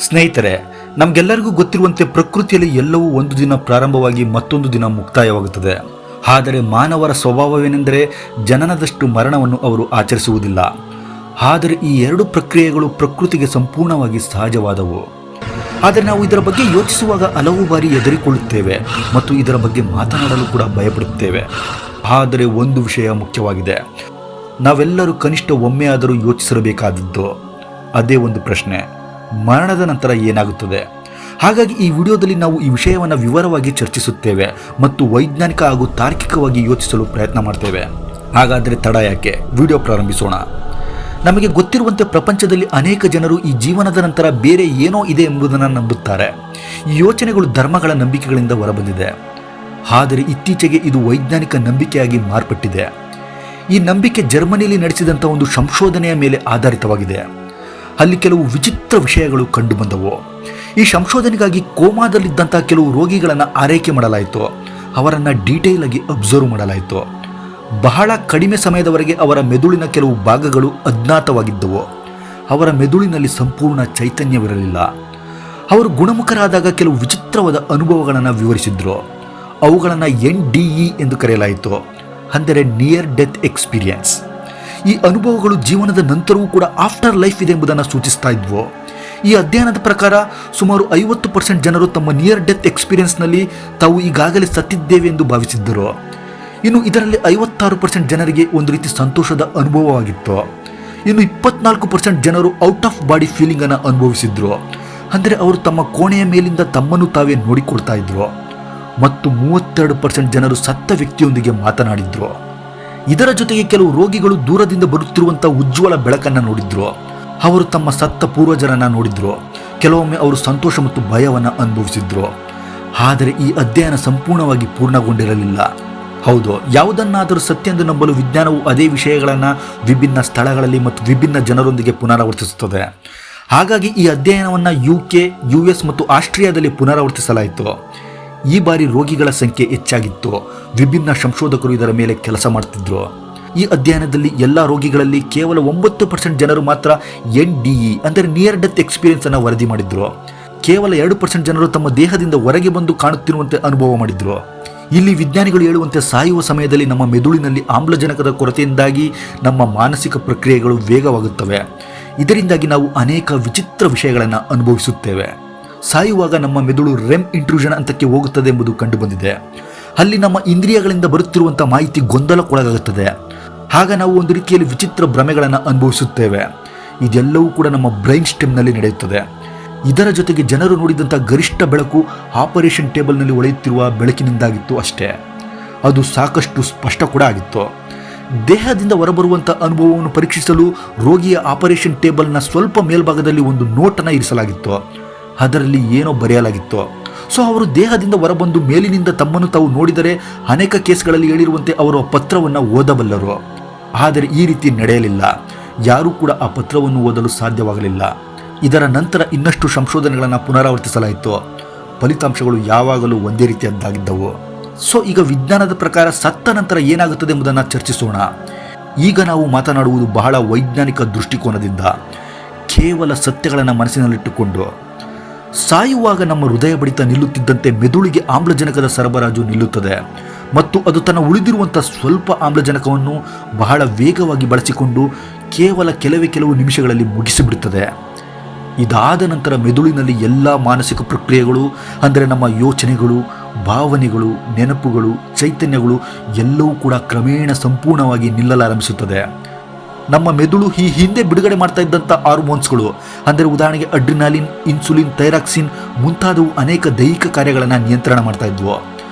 ಸ್ನೇಹಿತರೆ, ನಮಗೆಲ್ಲರಿಗೂ ಗೊತ್ತಿರುವಂತೆ ಪ್ರಕೃತಿಯಲ್ಲಿ ಎಲ್ಲವೂ ಒಂದು ದಿನ ಪ್ರಾರಂಭವಾಗಿ ಮತ್ತೊಂದು ದಿನ ಮುಕ್ತಾಯವಾಗುತ್ತದೆ. ಆದರೆ ಮಾನವರ ಸ್ವಭಾವವೇನೆಂದರೆ ಜನನದಷ್ಟು ಮರಣವನ್ನು ಅವರು ಆಚರಿಸುವುದಿಲ್ಲ. ಆದರೆ ಈ ಎರಡು ಪ್ರಕ್ರಿಯೆಗಳು ಪ್ರಕೃತಿಗೆ ಸಂಪೂರ್ಣವಾಗಿ ಸಹಜವಾದವು. ಆದರೆ ನಾವು ಇದರ ಬಗ್ಗೆ ಯೋಚಿಸುವಾಗ ಹಲವು ಬಾರಿ ಹೆದರಿಕೊಳ್ಳುತ್ತೇವೆ ಮತ್ತು ಇದರ ಬಗ್ಗೆ ಮಾತನಾಡಲು ಕೂಡ ಭಯಪಡುತ್ತೇವೆ. ಆದರೆ ಒಂದು ವಿಷಯ ಮುಖ್ಯವಾಗಿದೆ, ನಾವೆಲ್ಲರೂ ಕನಿಷ್ಠ ಒಮ್ಮೆ ಆದರೂ ಯೋಚಿಸಿರಬೇಕಾದದ್ದು. ಅದೇ ಒಂದು ಪ್ರಶ್ನೆ: ಮರಣದ ನಂತರ ಏನಾಗುತ್ತದೆ? ಹಾಗಾಗಿ ಈ ವಿಡಿಯೋದಲ್ಲಿ ನಾವು ಈ ವಿಷಯವನ್ನು ವಿವರವಾಗಿ ಚರ್ಚಿಸುತ್ತೇವೆ ಮತ್ತು ವೈಜ್ಞಾನಿಕ ಹಾಗೂ ತಾರ್ಕಿಕವಾಗಿ ಯೋಚಿಸಲು ಪ್ರಯತ್ನ ಮಾಡ್ತೇವೆ. ಹಾಗಾದರೆ ತಡ ಯಾಕೆ, ವಿಡಿಯೋ ಪ್ರಾರಂಭಿಸೋಣ. ನಮಗೆ ಗೊತ್ತಿರುವಂತೆ ಪ್ರಪಂಚದಲ್ಲಿ ಅನೇಕ ಜನರು ಈ ಜೀವನದ ನಂತರ ಬೇರೆ ಏನೋ ಇದೆ ಎಂಬುದನ್ನು ನಂಬುತ್ತಾರೆ. ಈ ಯೋಚನೆಗಳು ಧರ್ಮಗಳ ನಂಬಿಕೆಗಳಿಂದ ಹೊರಬಂದಿದೆ. ಆದರೆ ಇತ್ತೀಚೆಗೆ ಇದು ವೈಜ್ಞಾನಿಕ ನಂಬಿಕೆಯಾಗಿ ಮಾರ್ಪಟ್ಟಿದೆ. ಈ ನಂಬಿಕೆ ಜರ್ಮನಿಯಲ್ಲಿ ನಡೆಸಿದಂಥ ಒಂದು ಸಂಶೋಧನೆಯ ಮೇಲೆ ಆಧಾರಿತವಾಗಿದೆ. ಅಲ್ಲಿ ಕೆಲವು ವಿಚಿತ್ರ ವಿಷಯಗಳು ಕಂಡುಬಂದವು. ಈ ಸಂಶೋಧನೆಗಾಗಿ ಕೋಮಾದಲ್ಲಿದ್ದಂಥ ಕೆಲವು ರೋಗಿಗಳನ್ನು ಆರೈಕೆ ಮಾಡಲಾಯಿತು. ಅವರನ್ನು ಡೀಟೇಲ್ ಆಗಿ ಅಬ್ಸರ್ವ್ ಮಾಡಲಾಯಿತು. ಬಹಳ ಕಡಿಮೆ ಸಮಯದವರೆಗೆ ಅವರ ಮೆದುಳಿನ ಕೆಲವು ಭಾಗಗಳು ಅಜ್ಞಾತವಾಗಿದ್ದವು. ಅವರ ಮೆದುಳಿನಲ್ಲಿ ಸಂಪೂರ್ಣ ಚೈತನ್ಯವಿರಲಿಲ್ಲ. ಅವರು ಗುಣಮುಖರಾದಾಗ ಕೆಲವು ವಿಚಿತ್ರವಾದ ಅನುಭವಗಳನ್ನು ವಿವರಿಸಿದ್ರು. ಅವುಗಳನ್ನು NDE ಎಂದು ಕರೆಯಲಾಯಿತು, ಅಂದರೆ ನಿಯರ್ ಡೆತ್ ಎಕ್ಸ್ಪೀರಿಯನ್ಸ್. ಈ ಅನುಭವಗಳು ಜೀವನದ ನಂತರವೂ ಕೂಡ ಆಫ್ಟರ್ ಲೈಫ್ ಇದೆ ಎಂಬುದನ್ನು ಸೂಚಿಸ್ತಾ ಇದ್ವು. ಈ ಅಧ್ಯಯನದ ಪ್ರಕಾರ ಸುಮಾರು 50% ಜನರು ತಮ್ಮ ನಿಯರ್ ಡೆತ್ ಎಕ್ಸ್ಪೀರಿಯನ್ಸ್ನಲ್ಲಿ ತಾವು ಈಗಾಗಲೇ ಸತ್ತಿದ್ದೇವೆ ಎಂದು ಭಾವಿಸಿದ್ದರು. ಇನ್ನು ಇದರಲ್ಲಿ 56% ಜನರಿಗೆ ಒಂದು ರೀತಿ ಸಂತೋಷದ ಅನುಭವವಾಗಿತ್ತು. ಇನ್ನು 24% ಜನರು ಔಟ್ ಆಫ್ ಬಾಡಿ ಫೀಲಿಂಗನ್ನು ಅನುಭವಿಸಿದ್ರು, ಅಂದರೆ ಅವರು ತಮ್ಮ ಕೋಣೆಯ ಮೇಲಿಂದ ತಮ್ಮನ್ನು ತಾವೇ ನೋಡಿಕೊಳ್ತಾ ಇದ್ರು. ಮತ್ತು 32% ಜನರು ಸತ್ತ ವ್ಯಕ್ತಿಯೊಂದಿಗೆ ಮಾತನಾಡಿದ್ರು. ಇದರ ಜೊತೆಗೆ ಕೆಲವು ರೋಗಿಗಳು ದೂರದಿಂದ ಬರುತ್ತಿರುವಂಥ ಉಜ್ವಲ ಬೆಳಕನ್ನು ನೋಡಿದ್ರು. ಅವರು ತಮ್ಮ ಸತ್ತ ಪೂರ್ವಜರನ್ನು ನೋಡಿದ್ರು. ಕೆಲವೊಮ್ಮೆ ಅವರು ಸಂತೋಷ ಮತ್ತು ಭಯವನ್ನು ಅನುಭವಿಸಿದ್ರು. ಆದರೆ ಈ ಅಧ್ಯಯನ ಸಂಪೂರ್ಣವಾಗಿ ಪೂರ್ಣಗೊಂಡಿರಲಿಲ್ಲ. ಹೌದು, ಯಾವುದನ್ನಾದರೂ ಸತ್ಯ ಎಂದು ನಂಬಲು ವಿಜ್ಞಾನವು ಅದೇ ವಿಷಯಗಳನ್ನು ವಿಭಿನ್ನ ಸ್ಥಳಗಳಲ್ಲಿ ಮತ್ತು ವಿಭಿನ್ನ ಜನರೊಂದಿಗೆ ಪುನರಾವರ್ತಿಸುತ್ತದೆ. ಹಾಗಾಗಿ ಈ ಅಧ್ಯಯನವನ್ನು UK, US ಮತ್ತು ಆಸ್ಟ್ರಿಯಾದಲ್ಲಿ ಪುನರಾವರ್ತಿಸಲಾಯಿತು. ಈ ಬಾರಿ ರೋಗಿಗಳ ಸಂಖ್ಯೆ ಹೆಚ್ಚಾಗಿತ್ತು. ವಿಭಿನ್ನ ಸಂಶೋಧಕರು ಇದರ ಮೇಲೆ ಕೆಲಸ ಮಾಡುತ್ತಿದ್ದರು. ಈ ಅಧ್ಯಯನದಲ್ಲಿ ಎಲ್ಲ ರೋಗಿಗಳಲ್ಲಿ ಕೇವಲ 9% ಜನರು ಮಾತ್ರ NDE ಅಂದರೆ ನಿಯರ್ ಡೆತ್ ಎಕ್ಸ್ಪೀರಿಯನ್ಸ್ ಅನ್ನು ವರದಿ ಮಾಡಿದ್ರು. ಕೇವಲ 2% ಜನರು ತಮ್ಮ ದೇಹದಿಂದ ಹೊರಗೆ ಬಂದು ಕಾಣುತ್ತಿರುವಂತೆ ಅನುಭವ ಮಾಡಿದ್ರು. ಇಲ್ಲಿ ವಿಜ್ಞಾನಿಗಳು ಹೇಳುವಂತೆ ಸಾಯುವ ಸಮಯದಲ್ಲಿ ನಮ್ಮ ಮೆದುಳಿನಲ್ಲಿ ಆಮ್ಲಜನಕದ ಕೊರತೆಯಿಂದಾಗಿ ನಮ್ಮ ಮಾನಸಿಕ ಪ್ರಕ್ರಿಯೆಗಳು ವೇಗವಾಗುತ್ತವೆ. ಇದರಿಂದಾಗಿ ನಾವು ಅನೇಕ ವಿಚಿತ್ರ ವಿಷಯಗಳನ್ನು ಅನುಭವಿಸುತ್ತೇವೆ. ಸಾಯುವಾಗ ನಮ್ಮ ಮೆದುಳು REM ಇಂಟ್ರೂಷನ್ ಹಂತಕ್ಕೆ ಹೋಗುತ್ತದೆ ಎಂಬುದು ಕಂಡುಬಂದಿದೆ. ಅಲ್ಲಿ ನಮ್ಮ ಇಂದ್ರಿಯಗಳಿಂದ ಬರುತ್ತಿರುವಂಥ ಮಾಹಿತಿ ಗೊಂದಲಕ್ಕೊಳಗಾಗುತ್ತದೆ. ಆಗ ನಾವು ಒಂದು ರೀತಿಯಲ್ಲಿ ವಿಚಿತ್ರ ಭ್ರಮೆಗಳನ್ನು ಅನುಭವಿಸುತ್ತೇವೆ. ಇದೆಲ್ಲವೂ ಕೂಡ ನಮ್ಮ ಬ್ರೈನ್ ಸ್ಟೆಮ್ನಲ್ಲಿ ನಡೆಯುತ್ತದೆ. ಇದರ ಜೊತೆಗೆ ಜನರು ನೋಡಿದಂಥ ಗರಿಷ್ಠ ಬೆಳಕು ಆಪರೇಷನ್ ಟೇಬಲ್ನಲ್ಲಿ ಹೊಳೆಯುತ್ತಿರುವ ಬೆಳಕಿನಿಂದಾಗಿತ್ತು ಅಷ್ಟೇ. ಅದು ಸಾಕಷ್ಟು ಸ್ಪಷ್ಟ ಕೂಡ ಆಗಿತ್ತು. ದೇಹದಿಂದ ಹೊರಬರುವಂಥ ಅನುಭವವನ್ನು ಪರೀಕ್ಷಿಸಲು ರೋಗಿಯ ಆಪರೇಷನ್ ಟೇಬಲ್ನ ಸ್ವಲ್ಪ ಮೇಲ್ಭಾಗದಲ್ಲಿ ಒಂದು ನೋಟನ್ನು ಇರಿಸಲಾಗಿತ್ತು. ಅದರಲ್ಲಿ ಏನೋ ಬರೆಯಲಾಗಿತ್ತು. ಸೊ ಅವರು ದೇಹದಿಂದ ಹೊರಬಂದು ಮೇಲಿನಿಂದ ತಮ್ಮನ್ನು ತಾವು ನೋಡಿದರೆ ಅನೇಕ ಕೇಸ್ಗಳಲ್ಲಿ ಹೇಳಿರುವಂತೆ ಅವರು ಆ ಪತ್ರವನ್ನು ಓದಬಲ್ಲರು. ಆದರೆ ಈ ರೀತಿ ನಡೆಯಲಿಲ್ಲ. ಯಾರೂ ಕೂಡ ಆ ಪತ್ರವನ್ನು ಓದಲು ಸಾಧ್ಯವಾಗಲಿಲ್ಲ. ಇದರ ನಂತರ ಇನ್ನಷ್ಟು ಸಂಶೋಧನೆಗಳನ್ನು ಪುನರಾವರ್ತಿಸಲಾಯಿತು. ಫಲಿತಾಂಶಗಳು ಯಾವಾಗಲೂ ಒಂದೇ ರೀತಿಯದ್ದಾಗಿದ್ದವು. ಸೊ ಈಗ ವಿಜ್ಞಾನದ ಪ್ರಕಾರ ಸತ್ತ ನಂತರ ಏನಾಗುತ್ತದೆ ಎಂಬುದನ್ನು ಚರ್ಚಿಸೋಣ. ಈಗ ನಾವು ಮಾತನಾಡುವುದು ಬಹಳ ವೈಜ್ಞಾನಿಕ ದೃಷ್ಟಿಕೋನದಿಂದ, ಕೇವಲ ಸತ್ಯಗಳನ್ನು ಮನಸ್ಸಿನಲ್ಲಿಟ್ಟುಕೊಂಡು. ಸಾಯುವಾಗ ನಮ್ಮ ಹೃದಯ ಬಡಿತ ನಿಲ್ಲುತ್ತಿದ್ದಂತೆ ಮೆದುಳಿಗೆ ಆಮ್ಲಜನಕದ ಸರಬರಾಜು ನಿಲ್ಲುತ್ತದೆ ಮತ್ತು ಅದು ತನ್ನ ಉಳಿದಿರುವಂಥ ಸ್ವಲ್ಪ ಆಮ್ಲಜನಕವನ್ನು ಬಹಳ ವೇಗವಾಗಿ ಬಳಸಿಕೊಂಡು ಕೇವಲ ಕೆಲವು ನಿಮಿಷಗಳಲ್ಲಿ ಮುಗಿಸಿಬಿಡುತ್ತದೆ. ಇದಾದ ನಂತರ ಮೆದುಳಿನಲ್ಲಿ ಎಲ್ಲ ಮಾನಸಿಕ ಪ್ರಕ್ರಿಯೆಗಳು, ಅಂದರೆ ನಮ್ಮ ಯೋಚನೆಗಳು, ಭಾವನೆಗಳು, ನೆನಪುಗಳು, ಚೈತನ್ಯಗಳು ಎಲ್ಲವೂ ಕೂಡ ಕ್ರಮೇಣ ಸಂಪೂರ್ಣವಾಗಿ ನಿಲ್ಲಲಾರಂಭಿಸುತ್ತದೆ. ನಮ್ಮ ಮೆದುಳು ಈ ಹಿಂದೆ ಬಿಡುಗಡೆ ಮಾಡ್ತಾ ಇದ್ದಂಥ ಹಾರ್ಮೋನ್ಸ್ಗಳು, ಅಂದರೆ ಉದಾಹರಣೆಗೆ ಅಡ್ರಿನಾಲಿನ್, ಇನ್ಸುಲಿನ್, ಥೈರಾಕ್ಸಿನ್ ಮುಂತಾದವು ಅನೇಕ ದೈಹಿಕ ಕಾರ್ಯಗಳನ್ನು ನಿಯಂತ್ರಣ ಮಾಡ್ತಾ ಇದ್ವು.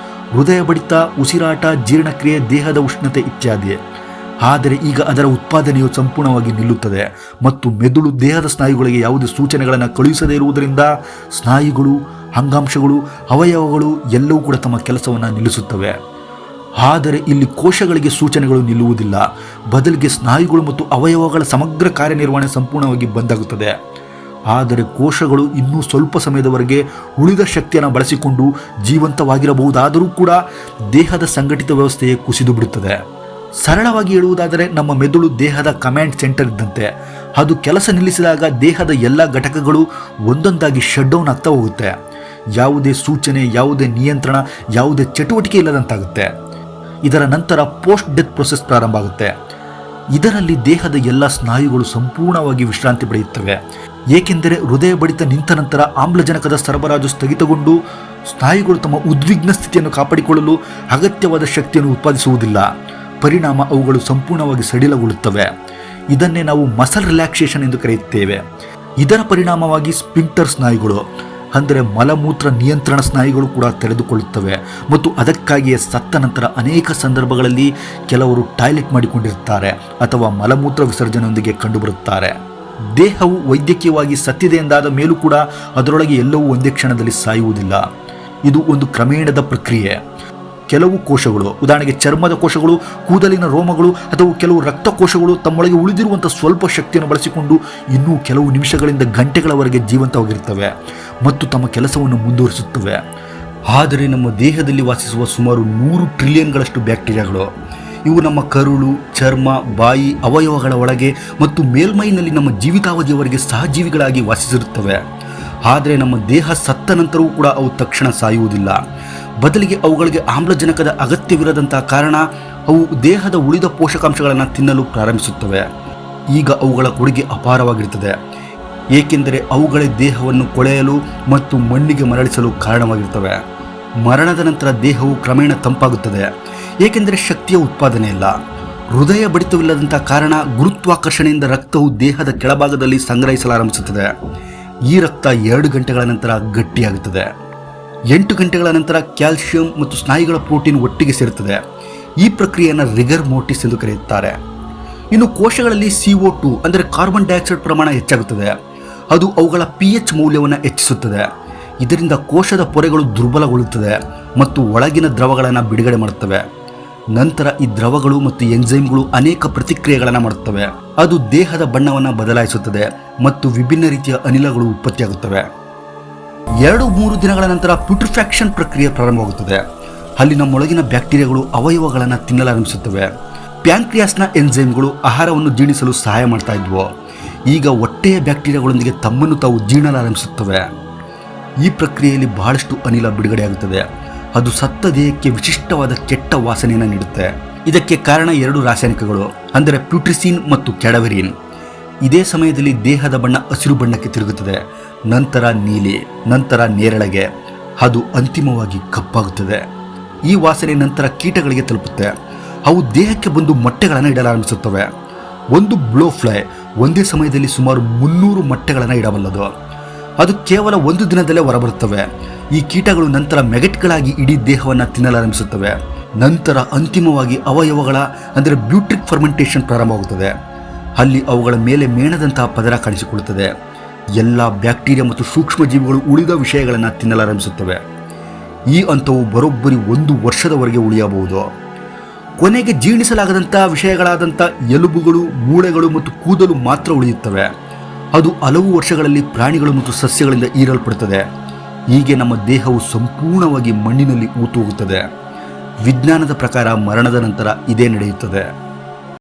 ಹೃದಯ ಬಡಿತ, ಉಸಿರಾಟ, ಜೀರ್ಣಕ್ರಿಯೆ, ದೇಹದ ಉಷ್ಣತೆ ಇತ್ಯಾದಿ. ಆದರೆ ಈಗ ಅದರ ಉತ್ಪಾದನೆಯು ಸಂಪೂರ್ಣವಾಗಿ ನಿಲ್ಲುತ್ತದೆ ಮತ್ತು ಮೆದುಳು ದೇಹದ ಸ್ನಾಯುಗಳಿಗೆ ಯಾವುದೇ ಸೂಚನೆಗಳನ್ನು ಕಳುಹಿಸದೇ ಇರುವುದರಿಂದ ಸ್ನಾಯುಗಳು, ಅಂಗಾಂಶಗಳು, ಅವಯವಗಳು ಎಲ್ಲವೂ ಕೂಡ ತಮ್ಮ ಕೆಲಸವನ್ನು ನಿಲ್ಲಿಸುತ್ತವೆ. ಆದರೆ ಇಲ್ಲಿ ಕೋಶಗಳಿಗೆ ಸೂಚನೆಗಳು ನಿಲ್ಲುವುದಿಲ್ಲ. ಬದಲಿಗೆ ಸ್ನಾಯುಗಳು ಮತ್ತು ಅವಯವಗಳ ಸಮಗ್ರ ಕಾರ್ಯನಿರ್ವಹಣೆ ಸಂಪೂರ್ಣವಾಗಿ ಬಂದಾಗುತ್ತದೆ. ಆದರೆ ಕೋಶಗಳು ಇನ್ನೂ ಸ್ವಲ್ಪ ಸಮಯದವರೆಗೆ ಉಳಿದ ಶಕ್ತಿಯನ್ನು ಬಳಸಿಕೊಂಡು ಜೀವಂತವಾಗಿರಬಹುದಾದರೂ ಕೂಡ ದೇಹದ ಸಂಘಟಿತ ವ್ಯವಸ್ಥೆಯೇ ಕುಸಿದು ಬಿಡುತ್ತದೆ. ಸರಳವಾಗಿ ಹೇಳುವುದಾದರೆ ನಮ್ಮ ಮೆದುಳು ದೇಹದ ಕಮಾಂಡ್ ಸೆಂಟರ್ ಇದ್ದಂತೆ. ಅದು ಕೆಲಸ ನಿಲ್ಲಿಸಿದಾಗ ದೇಹದ ಎಲ್ಲ ಘಟಕಗಳು ಒಂದೊಂದಾಗಿ ಶಟ್ ಡೌನ್ ಆಗ್ತಾ ಹೋಗುತ್ತೆ. ಯಾವುದೇ ಸೂಚನೆ, ಯಾವುದೇ ನಿಯಂತ್ರಣ, ಯಾವುದೇ ಚಟುವಟಿಕೆ ಇಲ್ಲದಂತಾಗುತ್ತೆ. ಇದರ ನಂತರ ಪೋಸ್ಟ್ ಡೆತ್ ಪ್ರೊಸೆಸ್ ಪ್ರಾರಂಭ ಆಗುತ್ತೆ. ಇದರಲ್ಲಿ ದೇಹದ ಎಲ್ಲ ಸ್ನಾಯುಗಳು ಸಂಪೂರ್ಣವಾಗಿ ವಿಶ್ರಾಂತಿ ಪಡೆಯುತ್ತವೆ. ಏಕೆಂದರೆ ಹೃದಯ ಬಡಿತ ನಿಂತ ನಂತರ ಆಮ್ಲಜನಕದ ಸರಬರಾಜು ಸ್ಥಗಿತಗೊಂಡು ಸ್ನಾಯುಗಳು ತಮ್ಮ ಉದ್ವಿಗ್ನ ಸ್ಥಿತಿಯನ್ನು ಕಾಪಾಡಿಕೊಳ್ಳಲು ಅಗತ್ಯವಾದ ಶಕ್ತಿಯನ್ನು ಉತ್ಪಾದಿಸುವುದಿಲ್ಲ. ಪರಿಣಾಮ ಅವುಗಳು ಸಂಪೂರ್ಣವಾಗಿ ಸಡಿಲಗೊಳ್ಳುತ್ತವೆ. ಇದನ್ನೇ ನಾವು ಮಸಲ್ ರಿಲ್ಯಾಕ್ಸೇಷನ್ ಎಂದು ಕರೆಯುತ್ತೇವೆ. ಇದರ ಪರಿಣಾಮವಾಗಿ ಸ್ಪಿಂಕ್ಟರ್ ಸ್ನಾಯುಗಳು ಅಂದರೆ ಮಲಮೂತ್ರ ನಿಯಂತ್ರಣ ಸ್ನಾಯುಗಳು ಕೂಡ ತೆರೆದುಕೊಳ್ಳುತ್ತವೆ ಮತ್ತು ಅದಕ್ಕಾಗಿಯೇ ಸತ್ತ ನಂತರ ಅನೇಕ ಸಂದರ್ಭಗಳಲ್ಲಿ ಕೆಲವರು ಟಾಯ್ಲೆಟ್ ಮಾಡಿಕೊಂಡಿರುತ್ತಾರೆ ಅಥವಾ ಮಲಮೂತ್ರ ವಿಸರ್ಜನೆಯೊಂದಿಗೆ ಕಂಡುಬರುತ್ತಾರೆ. ದೇಹವು ವೈದ್ಯಕೀಯವಾಗಿ ಸತ್ತಿದೆ ಎಂದಾದ ಮೇಲೂ ಕೂಡ ಅದರೊಳಗೆ ಎಲ್ಲವೂ ಒಂದೇ ಕ್ಷಣದಲ್ಲಿ ಸಾಯುವುದಿಲ್ಲ. ಇದು ಒಂದು ಕ್ರಮೇಣದ ಪ್ರಕ್ರಿಯೆ. ಕೆಲವು ಕೋಶಗಳು, ಉದಾಹರಣೆಗೆ ಚರ್ಮದ ಕೋಶಗಳು, ಕೂದಲಿನ ರೋಮಗಳು ಅಥವಾ ಕೆಲವು ರಕ್ತ ಕೋಶಗಳು ತಮ್ಮೊಳಗೆ ಉಳಿದಿರುವಂಥ ಸ್ವಲ್ಪ ಶಕ್ತಿಯನ್ನು ಬಳಸಿಕೊಂಡು ಇನ್ನೂ ಕೆಲವು ನಿಮಿಷಗಳಿಂದ ಗಂಟೆಗಳವರೆಗೆ ಜೀವಂತವಾಗಿರುತ್ತವೆ ಮತ್ತು ತಮ್ಮ ಕೆಲಸವನ್ನು ಮುಂದುವರಿಸುತ್ತವೆ. ಆದರೆ ನಮ್ಮ ದೇಹದಲ್ಲಿ ವಾಸಿಸುವ ಸುಮಾರು 100 ಟ್ರಿಲಿಯನ್ಗಳಷ್ಟು ಬ್ಯಾಕ್ಟೀರಿಯಾಗಳು, ಇವು ನಮ್ಮ ಕರುಳು, ಚರ್ಮ, ಬಾಯಿ, ಅವಯವಗಳ ಒಳಗೆ ಮತ್ತು ಮೇಲ್ಮೈನಲ್ಲಿ ನಮ್ಮ ಜೀವಿತಾವಧಿಯವರೆಗೆ ಸಹಜೀವಿಗಳಾಗಿ ವಾಸಿಸಿರುತ್ತವೆ. ಆದರೆ ನಮ್ಮ ದೇಹ ಸತ್ತ ನಂತರವೂ ಕೂಡ ಅವು ತಕ್ಷಣ ಸಾಯುವುದಿಲ್ಲ. ಬದಲಿಗೆ ಅವುಗಳಿಗೆ ಆಮ್ಲಜನಕದ ಅಗತ್ಯವಿರದಂತಹ ಕಾರಣ ಅವು ದೇಹದ ಉಳಿದ ಪೋಷಕಾಂಶಗಳನ್ನು ತಿನ್ನಲು ಪ್ರಾರಂಭಿಸುತ್ತವೆ. ಈಗ ಅವುಗಳ ಕೊಡುಗೆ ಅಪಾರವಾಗಿರುತ್ತದೆ, ಏಕೆಂದರೆ ಅವುಗಳೇ ದೇಹವನ್ನು ಕೊಳೆಯಲು ಮತ್ತು ಮಣ್ಣಿಗೆ ಮರಳಿಸಲು ಕಾರಣವಾಗಿರುತ್ತವೆ. ಮರಣದ ನಂತರ ದೇಹವು ಕ್ರಮೇಣ ತಂಪಾಗುತ್ತದೆ, ಏಕೆಂದರೆ ಶಕ್ತಿಯ ಉತ್ಪಾದನೆ ಇಲ್ಲ. ಹೃದಯ ಬಡಿತವಿಲ್ಲದಂಥ ಕಾರಣ ಗುರುತ್ವಾಕರ್ಷಣೆಯಿಂದ ರಕ್ತವು ದೇಹದ ಕೆಳಭಾಗದಲ್ಲಿ ಸಂಗ್ರಹಿಸಲಾರಂಭಿಸುತ್ತದೆ. ಈ ರಕ್ತ 2 ಗಂಟೆಗಳ ನಂತರ ಗಟ್ಟಿಯಾಗುತ್ತದೆ. 8 ಗಂಟೆಗಳ ನಂತರ ಕ್ಯಾಲ್ಸಿಯಂ ಮತ್ತು ಸ್ನಾಯುಗಳ ಪ್ರೋಟೀನ್ ಒಟ್ಟಿಗೆ ಸೇರುತ್ತದೆ. ಈ ಪ್ರಕ್ರಿಯೆಯನ್ನು ರಿಗರ್ ಮೋರ್ಟಿಸ್ ಎಂದು ಕರೆಯುತ್ತಾರೆ. ಇನ್ನು ಕೋಶಗಳಲ್ಲಿ CO2 ಅಂದರೆ ಕಾರ್ಬನ್ ಡೈಆಕ್ಸೈಡ್ ಪ್ರಮಾಣ ಹೆಚ್ಚಾಗುತ್ತದೆ. ಅದು ಅವುಗಳ pH ಮೌಲ್ಯವನ್ನು ಹೆಚ್ಚಿಸುತ್ತದೆ. ಇದರಿಂದ ಕೋಶದ ಪೊರೆಗಳು ದುರ್ಬಲಗೊಳ್ಳುತ್ತದೆ ಮತ್ತು ಒಳಗಿನ ದ್ರವಗಳನ್ನು ಬಿಡುಗಡೆ ಮಾಡುತ್ತವೆ. ನಂತರ ಈ ದ್ರವಗಳು ಮತ್ತು ಎಂಜೈಮ್ಗಳು ಅನೇಕ ಪ್ರತಿಕ್ರಿಯೆಗಳನ್ನು ಮಾಡುತ್ತವೆ. ಅದು ದೇಹದ ಬಣ್ಣವನ್ನು ಬದಲಾಯಿಸುತ್ತದೆ ಮತ್ತು ವಿಭಿನ್ನ ರೀತಿಯ ಅನಿಲಗಳು ಉತ್ಪತ್ತಿಯಾಗುತ್ತವೆ. 2-3 ದಿನಗಳ ನಂತರ ಪ್ಯೂಟ್ರಿಫ್ಯಾಕ್ಷನ್ ಪ್ರಕ್ರಿಯೆ ಪ್ರಾರಂಭವಾಗುತ್ತದೆ. ಅಲ್ಲಿ ನಮ್ಮೊಳಗಿನ ಬ್ಯಾಕ್ಟೀರಿಯಾಗಳು ಅವಯವಗಳನ್ನು ತಿನ್ನಲಾರಂಭಿಸುತ್ತವೆ. ಪ್ಯಾಂಕ್ರಿಯಾಸ್ನ ಎಂಜೈಮ್ಗಳು ಆಹಾರವನ್ನು ಜೀರ್ಣಿಸಲು ಸಹಾಯ ಮಾಡ್ತಾ ಇದ್ವು. ಈಗ ಹೊಟ್ಟೆಯ ಬ್ಯಾಕ್ಟೀರಿಯಾಗಳೊಂದಿಗೆ ತಮ್ಮನ್ನು ತಾವು ಜೀರ್ಣಲಾರಂಭಿಸುತ್ತವೆ. ಈ ಪ್ರಕ್ರಿಯೆಯಲ್ಲಿ ಬಹಳಷ್ಟು ಅನಿಲ ಬಿಡುಗಡೆಯಾಗುತ್ತದೆ. ಅದು ಸತ್ತ ದೇಹಕ್ಕೆ ವಿಶಿಷ್ಟವಾದ ಕೆಟ್ಟ ವಾಸನೆಯನ್ನು ನೀಡುತ್ತೆ. ಇದಕ್ಕೆ ಕಾರಣ 2 ರಾಸಾಯನಿಕಗಳು, ಅಂದರೆ ಪ್ಯೂಟ್ರಿಸಿನ್ ಮತ್ತು ಕ್ಯಾಡವರಿನ್. ಇದೇ ಸಮಯದಲ್ಲಿ ದೇಹದ ಬಣ್ಣ ಹಸಿರು ಬಣ್ಣಕ್ಕೆ ತಿರುಗುತ್ತದೆ, ನಂತರ ನೀಲಿ, ನಂತರ ನೇರಳೆಗೆ, ಅದು ಅಂತಿಮವಾಗಿ ಕಪ್ಪಾಗುತ್ತದೆ. ಈ ವಾಸನೆ ನಂತರ ಕೀಟಗಳಿಗೆ ತಲುಪುತ್ತೆ. ಅವು ದೇಹಕ್ಕೆ ಬಂದು ಮೊಟ್ಟೆಗಳನ್ನು ಇಡಲಾರಂಭಿಸುತ್ತವೆ. ಒಂದು ಬ್ಲೋ ಫ್ಲೈ ಒಂದೇ ಸಮಯದಲ್ಲಿ ಸುಮಾರು 300 ಮೊಟ್ಟೆಗಳನ್ನು ಇಡಬಲ್ಲದು. ಅದು ಕೇವಲ 1 ದಿನದಲ್ಲೇ ಹೊರಬರುತ್ತವೆ. ಈ ಕೀಟಗಳು ನಂತರ ಮೆಗೆಟ್ಗಳಾಗಿ ಇಡೀ ದೇಹವನ್ನು ತಿನ್ನಲಾರಂಭಿಸುತ್ತವೆ. ನಂತರ ಅಂತಿಮವಾಗಿ ಅವಯವಗಳ ಅಂದರೆ ಬ್ಯೂಟ್ರಿಕ್ ಫರ್ಮೆಂಟೇಷನ್ ಪ್ರಾರಂಭವಾಗುತ್ತದೆ. ಅಲ್ಲಿ ಅವುಗಳ ಮೇಲೆ ಮೇಣದಂತಹ ಪದರ ಕಾಣಿಸಿಕೊಳ್ಳುತ್ತದೆ. ಎಲ್ಲ ಬ್ಯಾಕ್ಟೀರಿಯಾ ಮತ್ತು ಸೂಕ್ಷ್ಮ ಜೀವಿಗಳು ಉಳಿದ ವಿಷಯಗಳನ್ನು ತಿನ್ನಲಾರಂಭಿಸುತ್ತವೆ. ಈ ಹಂತವು ಬರೋಬ್ಬರಿ 1 ವರ್ಷದವರೆಗೆ ಉಳಿಯಬಹುದು. ಕೊನೆಗೆ ಜೀರ್ಣಿಸಲಾಗದಂಥ ವಿಷಯಗಳಾದಂಥ ಎಲುಬುಗಳು, ಮೂಳೆಗಳು ಮತ್ತು ಕೂದಲು ಮಾತ್ರ ಉಳಿಯುತ್ತವೆ. ಅದು ಹಲವು ವರ್ಷಗಳಲ್ಲಿ ಪ್ರಾಣಿಗಳು ಮತ್ತು ಸಸ್ಯಗಳಿಂದ ಹೀರಲ್ಪಡುತ್ತದೆ. ಹೀಗೆ ನಮ್ಮ ದೇಹವು ಸಂಪೂರ್ಣವಾಗಿ ಮಣ್ಣಿನಲ್ಲಿ ಊತು ಹೋಗುತ್ತದೆ. ವಿಜ್ಞಾನದ ಪ್ರಕಾರ ಮರಣದ ನಂತರ ಇದೇ ನಡೆಯುತ್ತದೆ.